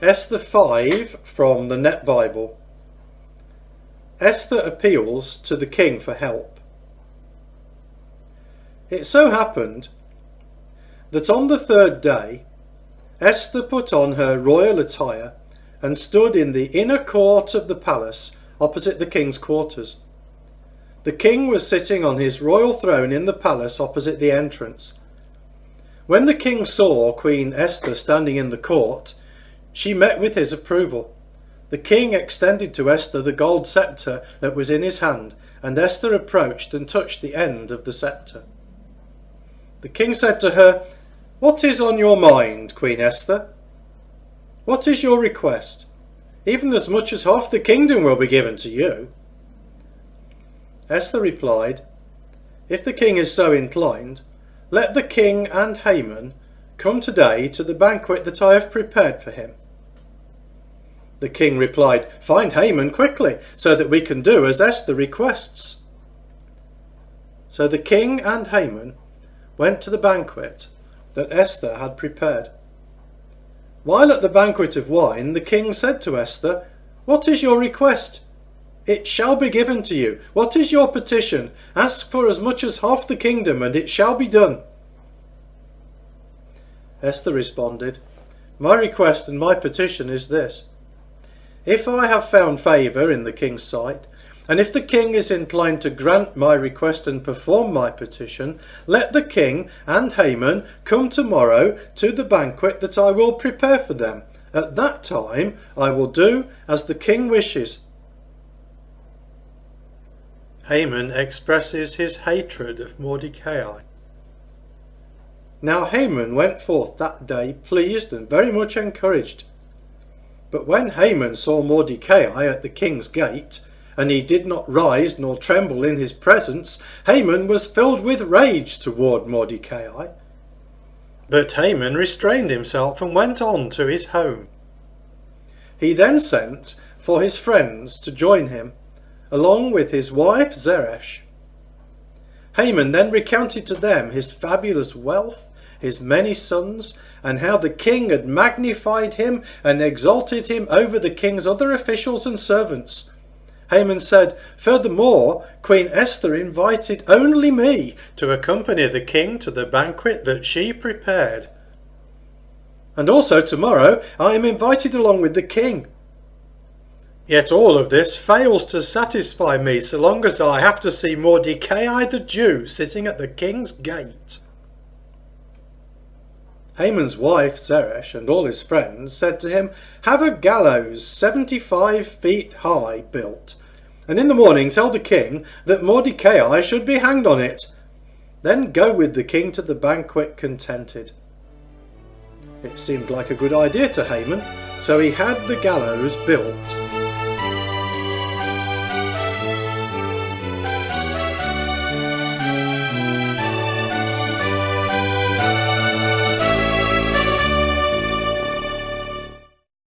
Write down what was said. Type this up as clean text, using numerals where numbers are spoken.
Esther 5 from the Net Bible. Esther appeals to the king for help. It so happened that on the third day Esther put on her royal attire and stood in the inner court of the palace opposite the king's quarters. The king was sitting on his royal throne in the palace opposite the entrance. When the king saw Queen Esther standing in the court, she met with his approval. The king extended to Esther the gold sceptre that was in his hand, and Esther approached and touched the end of the sceptre. The king said to her, "What is on your mind, Queen Esther? What is your request? Even as much as half the kingdom will be given to you." Esther replied, "If the king is so inclined, let the king and Haman come today to the banquet that I have prepared for him." The king replied, "Find Haman quickly, so that we can do as Esther requests." So the king and Haman went to the banquet that Esther had prepared. While at the banquet of wine, the king said to Esther, "What is your request? It shall be given to you. What is your petition? Ask for as much as half the kingdom, and it shall be done." Esther responded, "My request and my petition is this. If I have found favour in the king's sight, and if the king is inclined to grant my request and perform my petition, let the king and Haman come tomorrow to the banquet that I will prepare for them. At that time I will do as the king wishes." Haman expresses his hatred of Mordecai. Now Haman went forth that day pleased and very much encouraged. But when Haman saw Mordecai at the king's gate, and he did not rise nor tremble in his presence, Haman was filled with rage toward Mordecai. But Haman restrained himself and went on to his home. He then sent for his friends to join him, along with his wife Zeresh. Haman then recounted to them his fabulous wealth, his many sons, and how the king had magnified him and exalted him over the king's other officials and servants. Haman said, "Furthermore, Queen Esther invited only me to accompany the king to the banquet that she prepared. And also tomorrow I am invited along with the king. Yet all of this fails to satisfy me so long as I have to see Mordecai the Jew sitting at the king's gate." Haman's wife Zeresh and all his friends said to him, "Have a gallows 75 feet high built, and in the morning tell the king that Mordecai should be hanged on it. Then go with the king to the banquet contented." It seemed like a good idea to Haman, so he had the gallows built